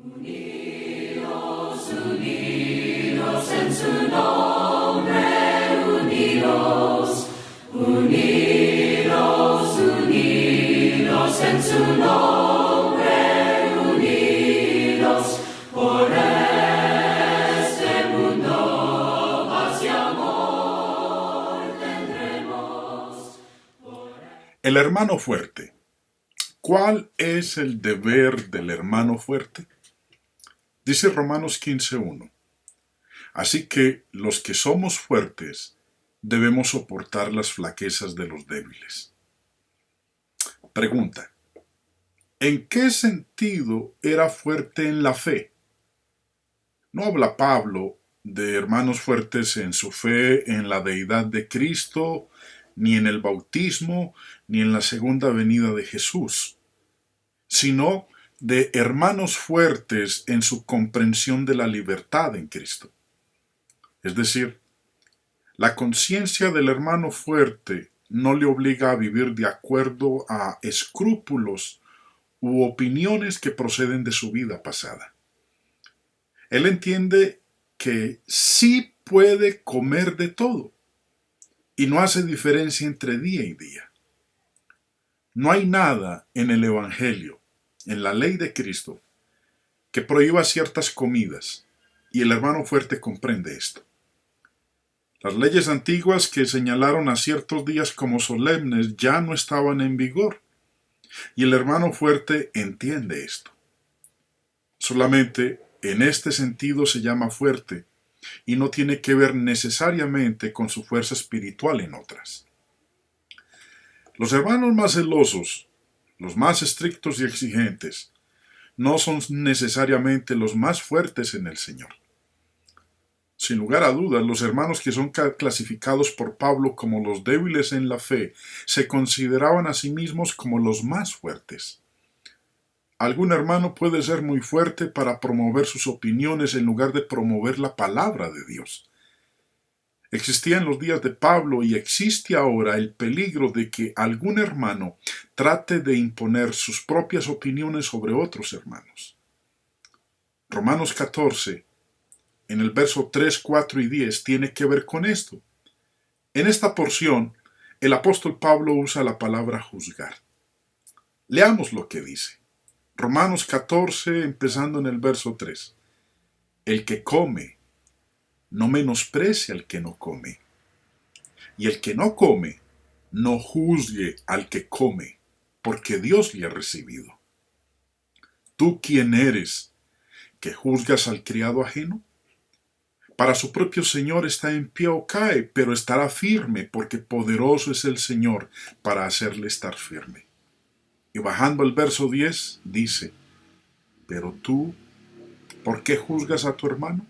Unidos, unidos en su nombre, unidos, unidos, unidos en su nombre, unidos por este mundo, paz y amor tendremos. El hermano fuerte. ¿Cuál es el deber del hermano fuerte? Dice Romanos 15:1. Así que los que somos fuertes debemos soportar las flaquezas de los débiles. Pregunta: ¿en qué sentido era fuerte en la fe? No habla Pablo de hermanos fuertes en su fe en la deidad de Cristo, ni en el bautismo, ni en la segunda venida de Jesús, sino de hermanos fuertes en su comprensión de la libertad en Cristo. Es decir, la conciencia del hermano fuerte no le obliga a vivir de acuerdo a escrúpulos u opiniones que proceden de su vida pasada. Él entiende que sí puede comer de todo y no hace diferencia entre día y día. No hay nada en el Evangelio, en la ley de Cristo, que prohíba ciertas comidas, y el hermano fuerte comprende esto. Las leyes antiguas que señalaron a ciertos días como solemnes ya no estaban en vigor, y el hermano fuerte entiende esto. Solamente en este sentido se llama fuerte, y no tiene que ver necesariamente con su fuerza espiritual en otras. Los hermanos más celosos, los más estrictos y exigentes, no son necesariamente los más fuertes en el Señor. Sin lugar a dudas, los hermanos que son clasificados por Pablo como los débiles en la fe, se consideraban a sí mismos como los más fuertes. Algún hermano puede ser muy fuerte para promover sus opiniones en lugar de promover la palabra de Dios. Existía en los días de Pablo y existe ahora el peligro de que algún hermano trate de imponer sus propias opiniones sobre otros hermanos. Romanos 14, en el verso 3, 4 y 10, tiene que ver con esto. En esta porción, el apóstol Pablo usa la palabra juzgar. Leamos lo que dice. Romanos 14, empezando en el verso 3. El que come, no menosprecie al que no come. Y el que no come, no juzgue al que come, porque Dios le ha recibido. ¿Tú quién eres, que juzgas al criado ajeno? Para su propio Señor está en pie o cae, pero estará firme, porque poderoso es el Señor para hacerle estar firme. Y bajando al verso 10, dice: pero tú, ¿por qué juzgas a tu hermano?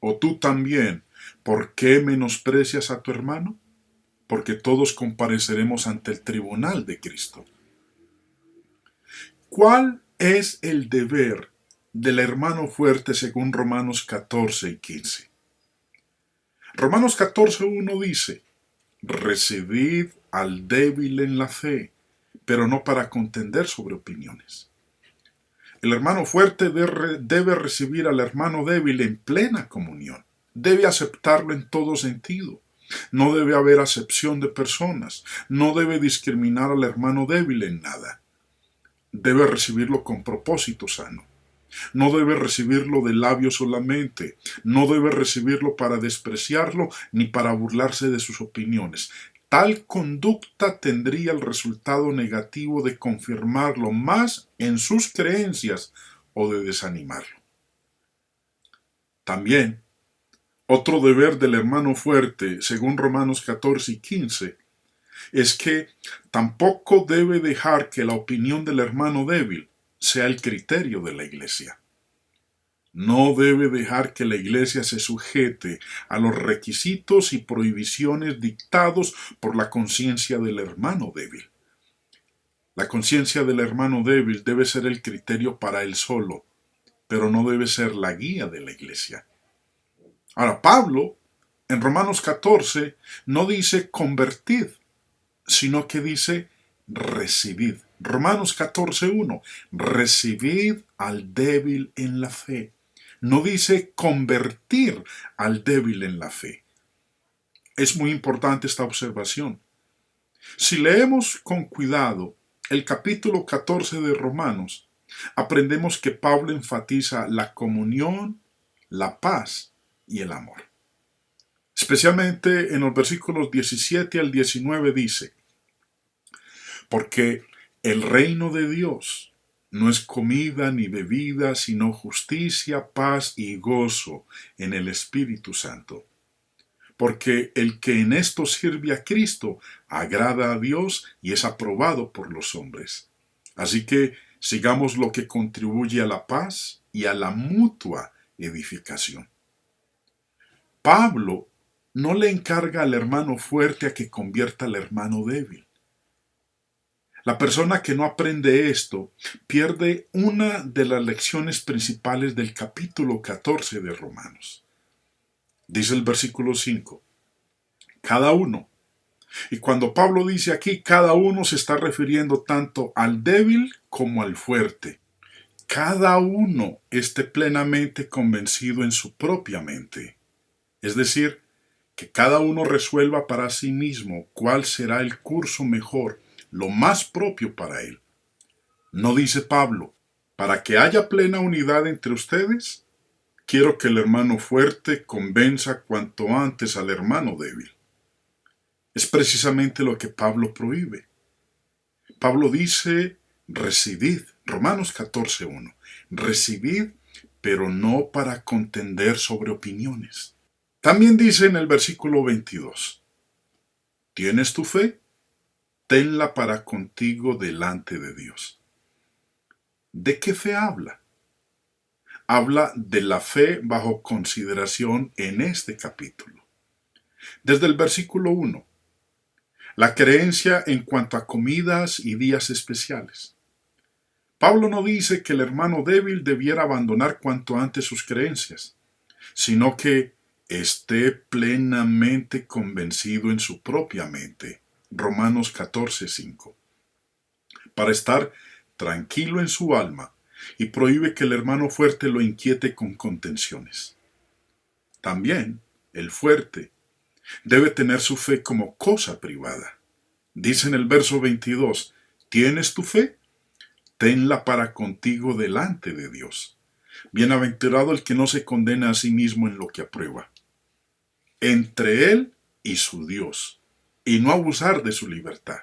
¿O tú también, por qué menosprecias a tu hermano? Porque todos compareceremos ante el tribunal de Cristo. ¿Cuál es el deber del hermano fuerte según Romanos 14 y 15? Romanos 14:1 dice: recibid al débil en la fe, pero no para contender sobre opiniones. El hermano fuerte debe recibir al hermano débil en plena comunión. Debe aceptarlo en todo sentido. No debe haber acepción de personas. No debe discriminar al hermano débil en nada. Debe recibirlo con propósito sano. No debe recibirlo de labios solamente. No debe recibirlo para despreciarlo ni para burlarse de sus opiniones. Tal conducta tendría el resultado negativo de confirmarlo más en sus creencias o de desanimarlo. También, otro deber del hermano fuerte, según Romanos 14 y 15, es que tampoco debe dejar que la opinión del hermano débil sea el criterio de la iglesia. No debe dejar que la iglesia se sujete a los requisitos y prohibiciones dictados por la conciencia del hermano débil. La conciencia del hermano débil debe ser el criterio para él solo, pero no debe ser la guía de la iglesia. Ahora, Pablo, en Romanos 14, no dice convertid, sino que dice recibid. Romanos 14:1. Recibid al débil en la fe. No dice convertir al débil en la fe. Es muy importante esta observación. Si leemos con cuidado el capítulo 14 de Romanos, aprendemos que Pablo enfatiza la comunión, la paz y el amor. Especialmente en los versículos 17 al 19 dice: porque el reino de Dios no es comida ni bebida, sino justicia, paz y gozo en el Espíritu Santo. Porque el que en esto sirve a Cristo agrada a Dios y es aprobado por los hombres. Así que sigamos lo que contribuye a la paz y a la mutua edificación. Pablo no le encarga al hermano fuerte a que convierta al hermano débil. La persona que no aprende esto pierde una de las lecciones principales del capítulo 14 de Romanos. Dice el versículo 5, cada uno. Y cuando Pablo dice aquí cada uno, se está refiriendo tanto al débil como al fuerte. Cada uno esté plenamente convencido en su propia mente. Es decir, que cada uno resuelva para sí mismo cuál será el curso mejor, lo más propio para él. No dice Pablo, para que haya plena unidad entre ustedes, quiero que el hermano fuerte convenza cuanto antes al hermano débil. Es precisamente lo que Pablo prohíbe. Pablo dice, recibid, Romanos 14:1, recibid, pero no para contender sobre opiniones. También dice en el versículo 22, ¿tienes tu fe? Tenla para contigo delante de Dios. ¿De qué fe habla? Habla de la fe bajo consideración en este capítulo. Desde el versículo 1, la creencia en cuanto a comidas y días especiales. Pablo no dice que el hermano débil debiera abandonar cuanto antes sus creencias, sino que esté plenamente convencido en su propia mente. Romanos 14:5. Para estar tranquilo en su alma, y prohíbe que el hermano fuerte lo inquiete con contenciones. También el fuerte debe tener su fe como cosa privada. Dice en el verso 22, ¿tienes tu fe? Tenla para contigo delante de Dios. Bienaventurado el que no se condena a sí mismo en lo que aprueba. Entre él y su Dios, y no abusar de su libertad.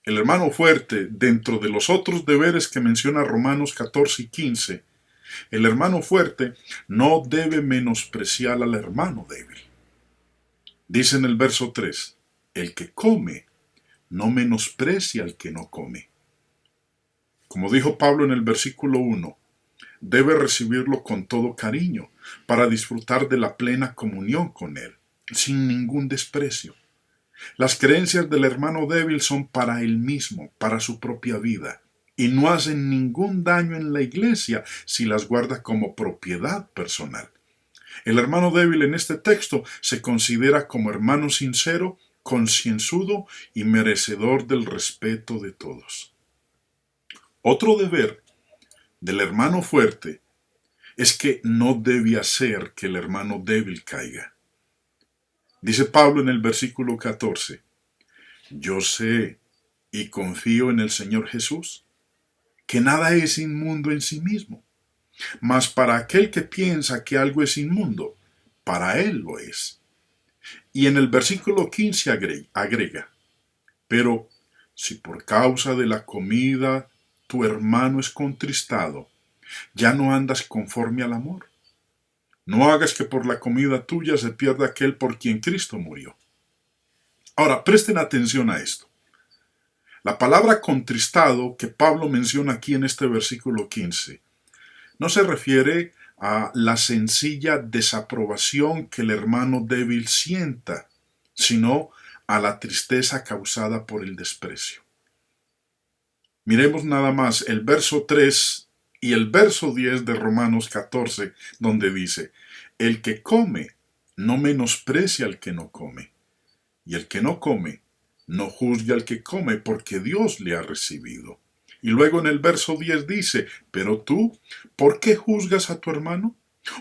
El hermano fuerte, dentro de los otros deberes que menciona Romanos 14 y 15, el hermano fuerte no debe menospreciar al hermano débil. Dice en el verso 3, el que come no menosprecia al que no come. Como dijo Pablo en el versículo 1, debe recibirlo con todo cariño para disfrutar de la plena comunión con él, sin ningún desprecio. Las creencias del hermano débil son para él mismo, para su propia vida, y no hacen ningún daño en la iglesia si las guarda como propiedad personal. El hermano débil en este texto se considera como hermano sincero, concienzudo y merecedor del respeto de todos. Otro deber del hermano fuerte es que no debe hacer que el hermano débil caiga. Dice Pablo en el versículo 14, yo sé y confío en el Señor Jesús, que nada es inmundo en sí mismo, mas para aquel que piensa que algo es inmundo, para él lo es. Y en el versículo 15 agrega, pero si por causa de la comida tu hermano es contristado, ya no andas conforme al amor. No hagas que por la comida tuya se pierda aquel por quien Cristo murió. Ahora, presten atención a esto. La palabra contristado que Pablo menciona aquí en este versículo 15 no se refiere a la sencilla desaprobación que el hermano débil sienta, sino a la tristeza causada por el desprecio. Miremos nada más el verso 3 y el verso 10 de Romanos 14, donde dice, el que come no menosprecia al que no come, y el que no come No juzgue al que come, porque Dios le ha recibido. Y luego en el verso 10 dice, pero tú, ¿por qué juzgas a tu hermano?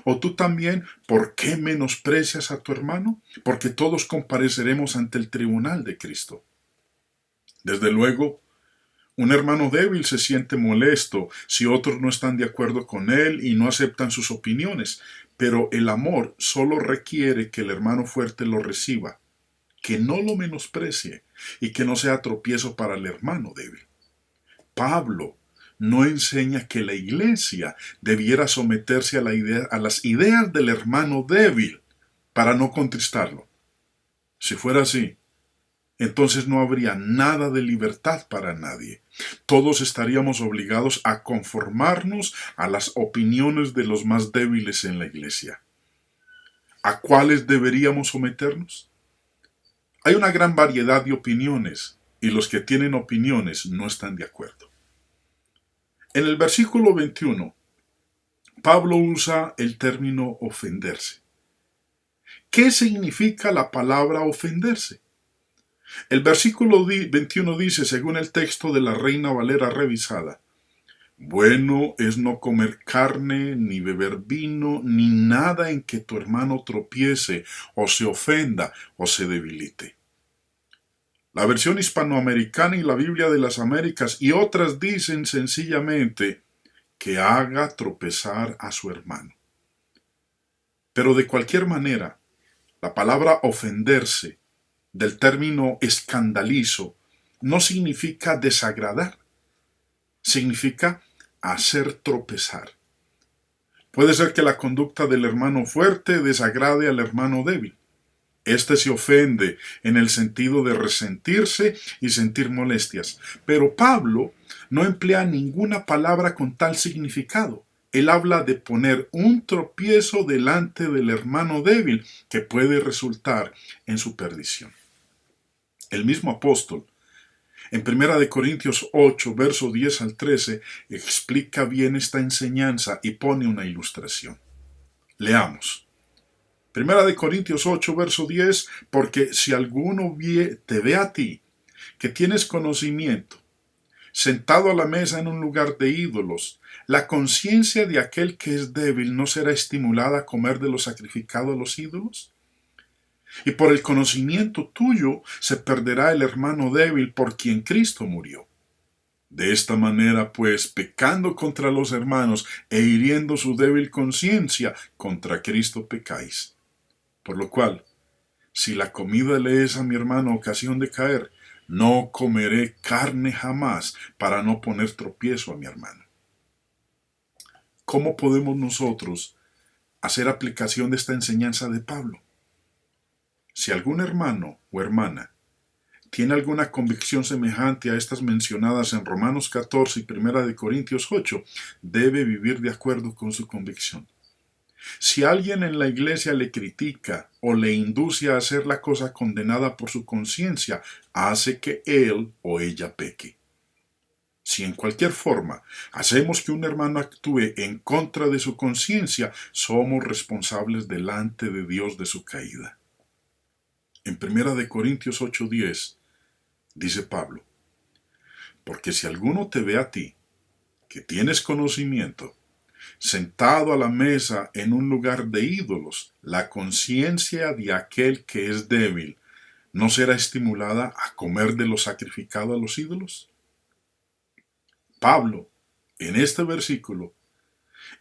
¿O tú también, por qué menosprecias a tu hermano? Porque todos compareceremos ante el tribunal de Cristo. Desde luego, un hermano débil se siente molesto si otros no están de acuerdo con él y no aceptan sus opiniones, pero el amor solo requiere que el hermano fuerte lo reciba, que no lo menosprecie y que no sea tropiezo para el hermano débil. Pablo no enseña que la iglesia debiera someterse a las ideas del hermano débil para no contristarlo. Si fuera así, entonces no habría nada de libertad para nadie. Todos estaríamos obligados a conformarnos a las opiniones de los más débiles en la iglesia. ¿A cuáles deberíamos someternos? Hay una gran variedad de opiniones y los que tienen opiniones no están de acuerdo. En el versículo 21, Pablo usa el término ofenderse. ¿Qué significa la palabra ofenderse? El versículo 21 dice, según el texto de la Reina Valera revisada, bueno es no comer carne, ni beber vino, ni nada en que tu hermano tropiece, o se ofenda, o se debilite. La versión hispanoamericana y la Biblia de las Américas y otras dicen sencillamente que haga tropezar a su hermano. Pero de cualquier manera, la palabra ofenderse, del término escandalizo, no significa desagradar, significa hacer tropezar. Puede ser que la conducta del hermano fuerte desagrade al hermano débil. Este se ofende en el sentido de resentirse y sentir molestias. Pero Pablo no emplea ninguna palabra con tal significado. Él habla de poner un tropiezo delante del hermano débil que puede resultar en su perdición. El mismo apóstol, en 1 Corintios 8, verso 10 al 13, explica bien esta enseñanza y pone una ilustración. Leamos. 1 Corintios 8, verso 10, porque si alguno te ve a ti, que tienes conocimiento, sentado a la mesa en un lugar de ídolos, la conciencia de aquel que es débil no será estimulada a comer de lo sacrificado a los ídolos. Y por el conocimiento tuyo se perderá el hermano débil por quien Cristo murió. De esta manera, pues, pecando contra los hermanos e hiriendo su débil conciencia, contra Cristo pecáis. Por lo cual, si la comida le es a mi hermano ocasión de caer, no comeré carne jamás para no poner tropiezo a mi hermano. ¿Cómo podemos nosotros hacer aplicación de esta enseñanza de Pablo? Si algún hermano o hermana tiene alguna convicción semejante a estas mencionadas en Romanos 14 y 1 Corintios 8, debe vivir de acuerdo con su convicción. Si alguien en la iglesia le critica o le induce a hacer la cosa condenada por su conciencia, hace que él o ella peque. Si en cualquier forma hacemos que un hermano actúe en contra de su conciencia, somos responsables delante de Dios de su caída. En 1 Corintios 8:10 dice Pablo, porque si alguno te ve a ti, que tienes conocimiento, sentado a la mesa en un lugar de ídolos, la conciencia de aquel que es débil ¿no será estimulada a comer de lo sacrificado a los ídolos? Pablo, en este versículo,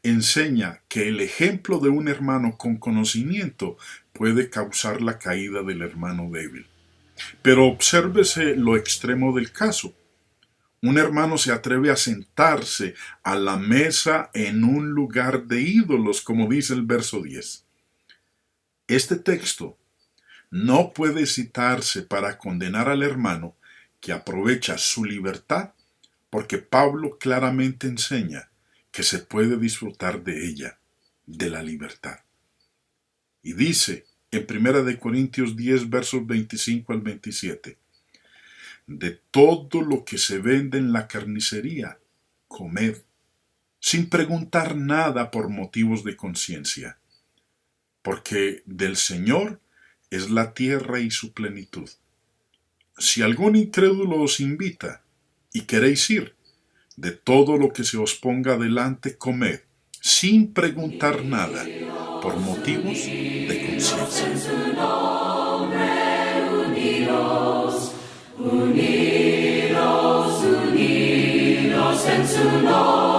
enseña que el ejemplo de un hermano con conocimiento puede causar la caída del hermano débil. Pero obsérvese lo extremo del caso. Un hermano se atreve a sentarse a la mesa en un lugar de ídolos, como dice el verso 10. Este texto no puede citarse para condenar al hermano que aprovecha su libertad, porque Pablo claramente enseña que se puede disfrutar de ella, de la libertad. Y dice en 1 Corintios 10, versos 25 al 27, de todo lo que se vende en la carnicería, comed, sin preguntar nada por motivos de conciencia, porque del Señor es la tierra y su plenitud. si algún incrédulo os invita y queréis ir, de todo lo que se os ponga delante comed, sin preguntar nada, por motivos de conciencia. Unidos en su nombre.